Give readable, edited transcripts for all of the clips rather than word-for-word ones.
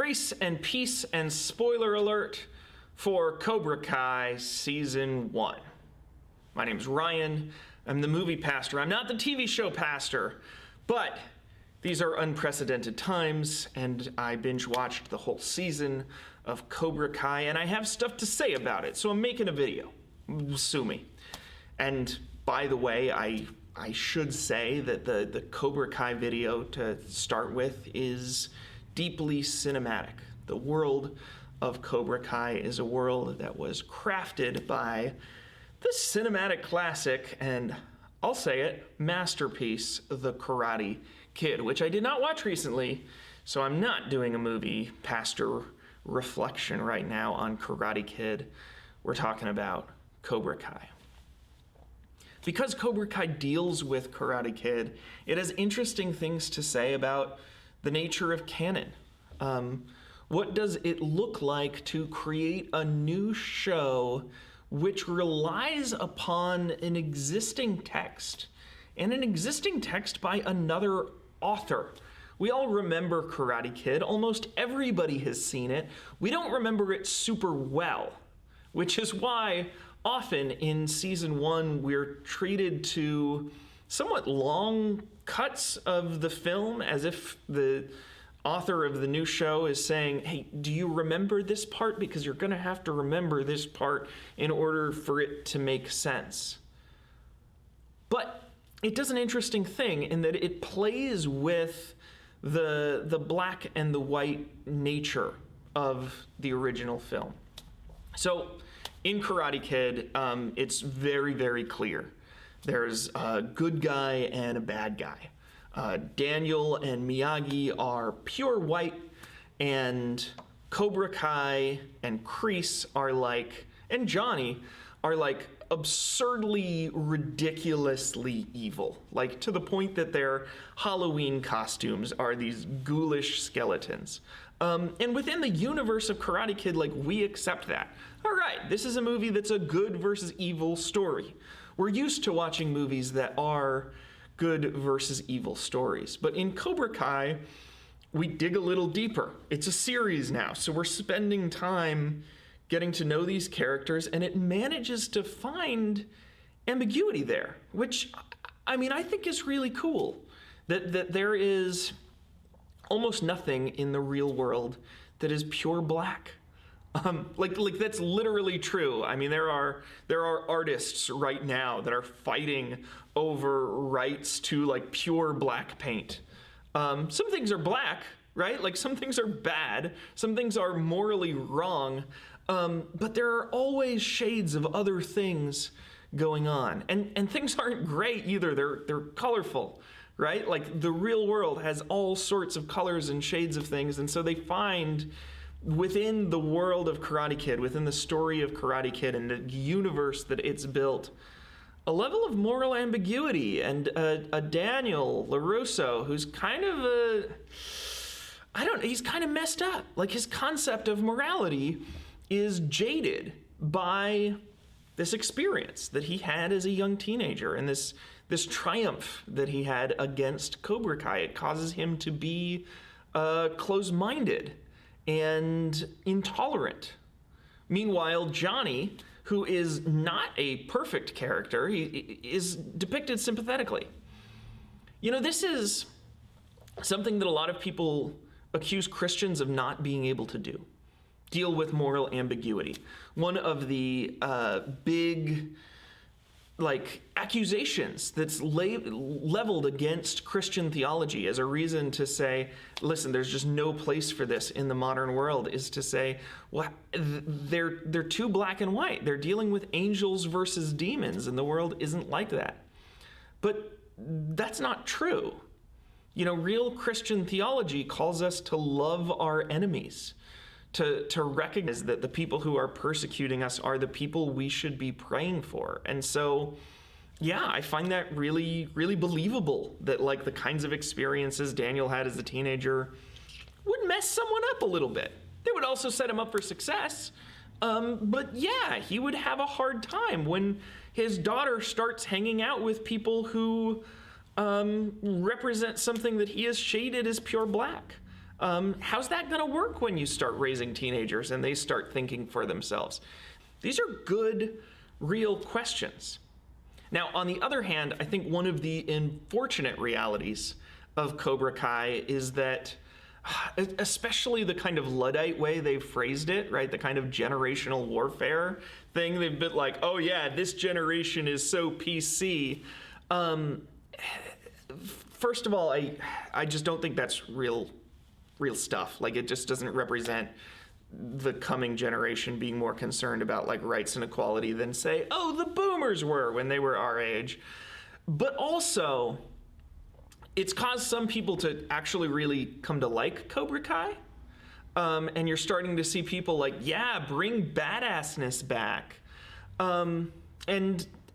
Grace and peace and spoiler alert for Cobra Kai Season 1. My name's Ryan. I'm the movie pastor. I'm not the TV show pastor, but these are unprecedented times, and I binge-watched the whole season of Cobra Kai, and I have stuff to say about it, so I'm making a video. Sue me. And by the way, I should say that the Cobra Kai video to start with is deeply cinematic. The world of Cobra Kai is a world that was crafted by the cinematic classic, and I'll say it, masterpiece, The Karate Kid, which I did not watch recently, so I'm not doing a movie pastor reflection right now on Karate Kid. We're talking about Cobra Kai. Because Cobra Kai deals with Karate Kid, it has interesting things to say about the nature of canon. What does it look like to create a new show which relies upon an existing text, and an existing text by another author? We all remember Karate Kid. Almost everybody has seen it. We don't remember it super well, which is why often in season 1 we're treated to somewhat long cuts of the film, as if the author of the new show is saying, hey, do you remember this part? Because you're going to have to remember this part in order for it to make sense. But it does an interesting thing in that it plays with the black and the white nature of the original film. So in Karate Kid, it's very, very clear. There's a good guy and a bad guy. Daniel and Miyagi are pure white, and Cobra Kai and Kreese are like, and Johnny are like absurdly, ridiculously evil. Like to the point that their Halloween costumes are these ghoulish skeletons. And within the universe of Karate Kid, like, we accept that. All right, this is a movie that's a good versus evil story. We're used to watching movies that are good versus evil stories. But in Cobra Kai, we dig a little deeper. It's a series now, so we're spending time getting to know these characters, and it manages to find ambiguity there, which, I mean, I think is really cool. That there is almost nothing in the real world that is pure black. Like that's literally true. I mean, there are artists right now that are fighting over rights to like pure black paint. Some things are black, right? Like some things are bad, some things are morally wrong, but there are always shades of other things going on, and things aren't gray either. They're colorful, right? Like the real world has all sorts of colors and shades of things, and so they find within the world of Karate Kid, within the story of Karate Kid and the universe that it's built, a level of moral ambiguity, and a Daniel LaRusso who's kind of he's kind of messed up. Like his concept of morality is jaded by this experience that he had as a young teenager, and this triumph that he had against Cobra Kai. It causes him to be closed-minded and intolerant. Meanwhile, Johnny, who is not a perfect character, he is depicted sympathetically. You know, this is something that a lot of people accuse Christians of not being able to do. Deal with moral ambiguity. One of the big accusations that's leveled against Christian theology as a reason to say, listen, there's just no place for this in the modern world, is to say, well, they're too black and white. They're dealing with angels versus demons, and the world isn't like that. But that's not true. You know, real Christian theology calls us to love our enemies, to recognize that the people who are persecuting us are the people we should be praying for. And so, yeah, I find that really, really believable that like the kinds of experiences Daniel had as a teenager would mess someone up a little bit. They would also set him up for success. But yeah, he would have a hard time when his daughter starts hanging out with people who represent something that he has shaded as pure black. How's that going to work when you start raising teenagers and they start thinking for themselves? These are good, real questions. Now, on the other hand, I think one of the unfortunate realities of Cobra Kai is that, especially the kind of Luddite way they've phrased it, right? The kind of generational warfare thing. They've been like, oh yeah, this generation is so PC. First of all, I just don't think that's real stuff. Like, it just doesn't represent the coming generation being more concerned about like rights and equality than, say, oh, the boomers were when they were our age. But also, it's caused some people to actually really come to like Cobra Kai. And you're starting to see people like, yeah, bring badassness back. And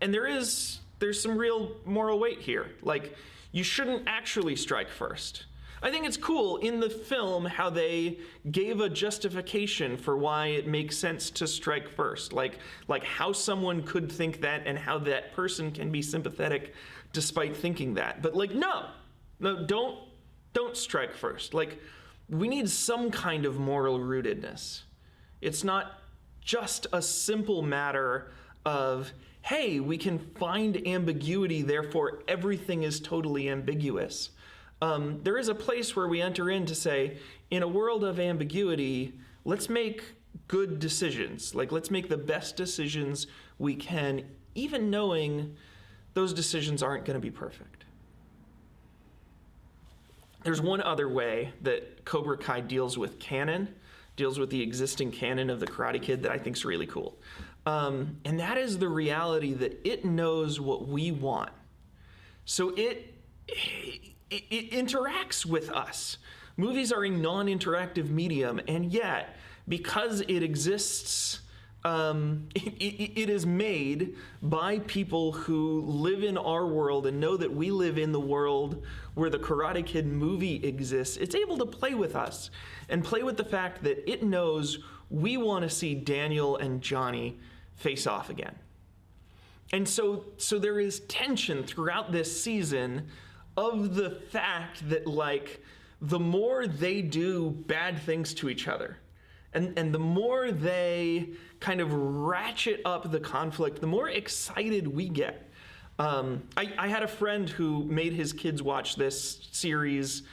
there's some real moral weight here. Like, you shouldn't actually strike first. I think it's cool in the film how they gave a justification for why it makes sense to strike first. Like how someone could think that and how that person can be sympathetic despite thinking that. But like, no, don't strike first. Like, we need some kind of moral rootedness. It's not just a simple matter of, hey, we can find ambiguity, therefore everything is totally ambiguous. There is a place where we enter in to say, in a world of ambiguity, let's make good decisions. Like, let's make the best decisions we can, even knowing those decisions aren't going to be perfect. There's one other way that Cobra Kai deals with the existing canon of the Karate Kid that I think is really cool. And that is the reality that it knows what we want. So it interacts with us. Movies are a non-interactive medium, and yet, because it exists, it is made by people who live in our world and know that we live in the world where the Karate Kid movie exists. It's able to play with us and play with the fact that it knows we want to see Daniel and Johnny face off again. And so there is tension throughout this season of the fact that, like, the more they do bad things to each other, and the more they kind of ratchet up the conflict, the more excited we get. I had a friend who made his kids watch this series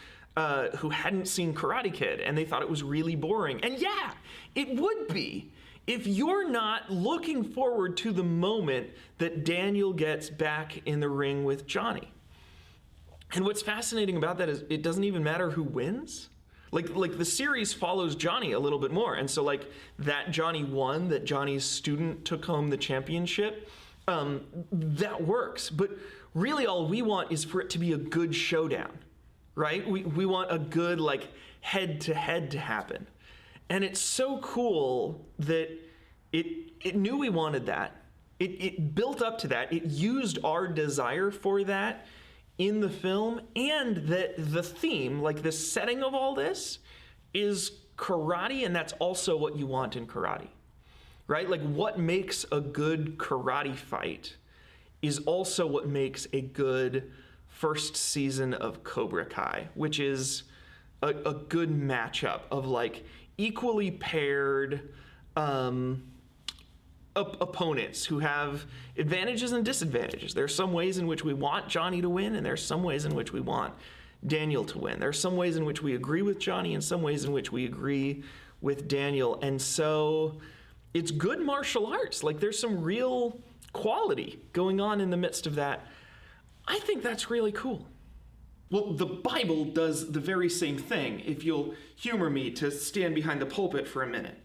who hadn't seen Karate Kid, and they thought it was really boring. And yeah, it would be if you're not looking forward to the moment that Daniel gets back in the ring with Johnny. And what's fascinating about that is it doesn't even matter who wins. Like the series follows Johnny a little bit more. And so like that Johnny won, that Johnny's student took home the championship, that works. But really all we want is for it to be a good showdown, right? We want a good like head to head to happen. And it's so cool that it knew we wanted that. It built up to that. It used our desire for that in the film, and that the theme, like the setting of all this, is karate, and that's also what you want in karate, right? Like what makes a good karate fight is also what makes a good first season of Cobra Kai, which is a good matchup of like equally paired opponents who have advantages and disadvantages. There are some ways in which we want Johnny to win, and there are some ways in which we want Daniel to win. There are some ways in which we agree with Johnny and some ways in which we agree with Daniel. And so it's good martial arts. Like there's some real quality going on in the midst of that. I think that's really cool. Well, the Bible does the very same thing, if you'll humor me to stand behind the pulpit for a minute.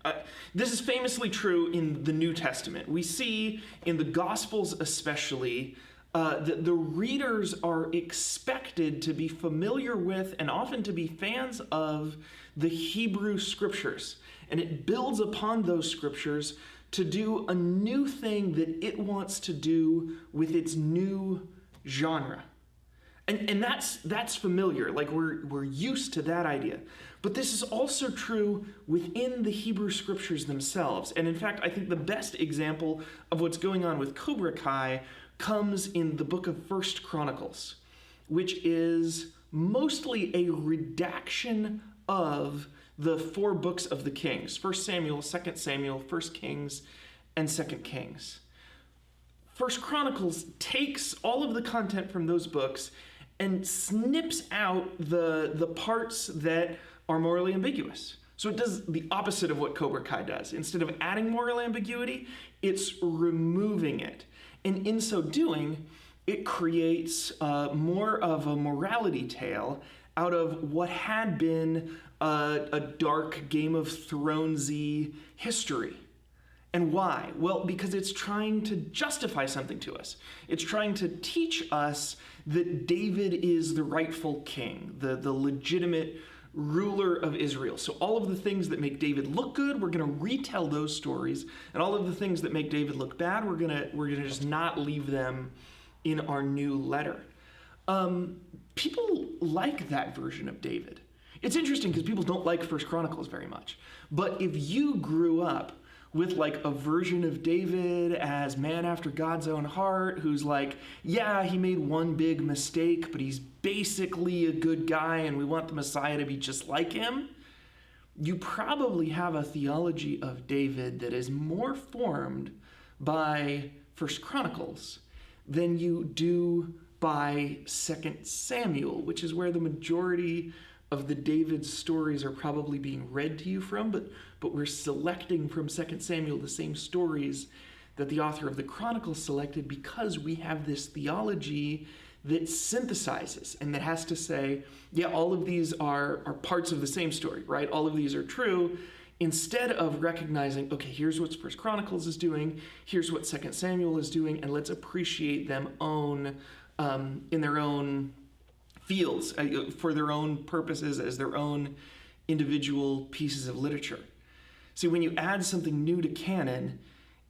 This is famously true in the New Testament. We see in the Gospels especially that the readers are expected to be familiar with and often to be fans of the Hebrew Scriptures. And it builds upon those Scriptures to do a new thing that it wants to do with its new genre. And that's familiar, like we're used to that idea. But this is also true within the Hebrew Scriptures themselves. And in fact, I think the best example of what's going on with Cobra Kai comes in the book of 1 Chronicles, which is mostly a redaction of the 4 books of the Kings: 1 Samuel, 2 Samuel, 1 Kings, and 2 Kings. 1 Chronicles takes all of the content from those books and snips out the parts that are morally ambiguous. So it does the opposite of what Cobra Kai does. Instead of adding moral ambiguity, it's removing it. And in so doing, it creates more of a morality tale out of what had been a dark Game of Thrones-y history. And why? Well, because it's trying to justify something to us. It's trying to teach us that David is the rightful king, the legitimate ruler of Israel. So all of the things that make David look good, we're going to retell those stories, and all of the things that make David look bad, we're going to just not leave them in our new letter. People like that version of David. It's interesting because people don't like First Chronicles very much. But if you grew up with like a version of David as man after God's own heart, who's like, yeah, he made one big mistake, but he's basically a good guy and we want the Messiah to be just like him, you probably have a theology of David that is more formed by First Chronicles than you do by 2 Samuel, which is where the majority of the David stories are probably being read to you from, but we're selecting from 2 Samuel the same stories that the author of the Chronicles selected because we have this theology that synthesizes and that has to say, yeah, all of these are parts of the same story, right? All of these are true, instead of recognizing, okay, here's what 1 Chronicles is doing, here's what 2 Samuel is doing, and let's appreciate them in their own fields, for their own purposes, as their own individual pieces of literature. See, when you add something new to canon,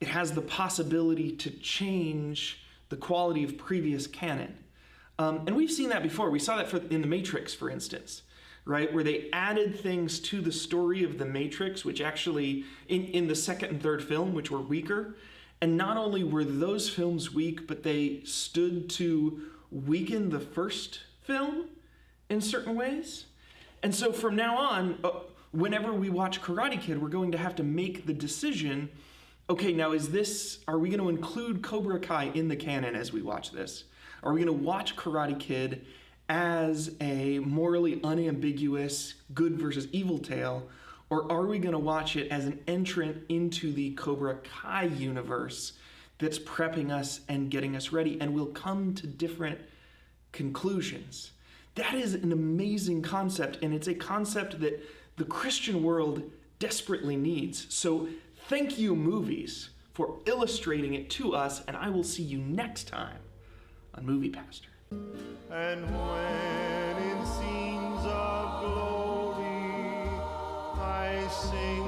it has the possibility to change the quality of previous canon. And we've seen that before. We saw that in The Matrix, for instance, right? Where they added things to the story of The Matrix, which actually, in the second and third film, which were weaker. And not only were those films weak, but they stood to weaken the first film in certain ways. And so from now on, whenever we watch Karate Kid, we're going to have to make the decision, okay, now are we going to include Cobra Kai in the canon as we watch this? Are we going to watch Karate Kid as a morally unambiguous good versus evil tale? Or are we going to watch it as an entrant into the Cobra Kai universe that's prepping us and getting us ready, and we'll come to different conclusions? That is an amazing concept, and it's a concept that the Christian world desperately needs. So thank you, movies, for illustrating it to us, and I will see you next time on Movie Pastor. And when in scenes of glory I sing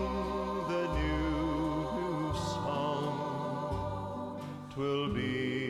the new song, 'twill be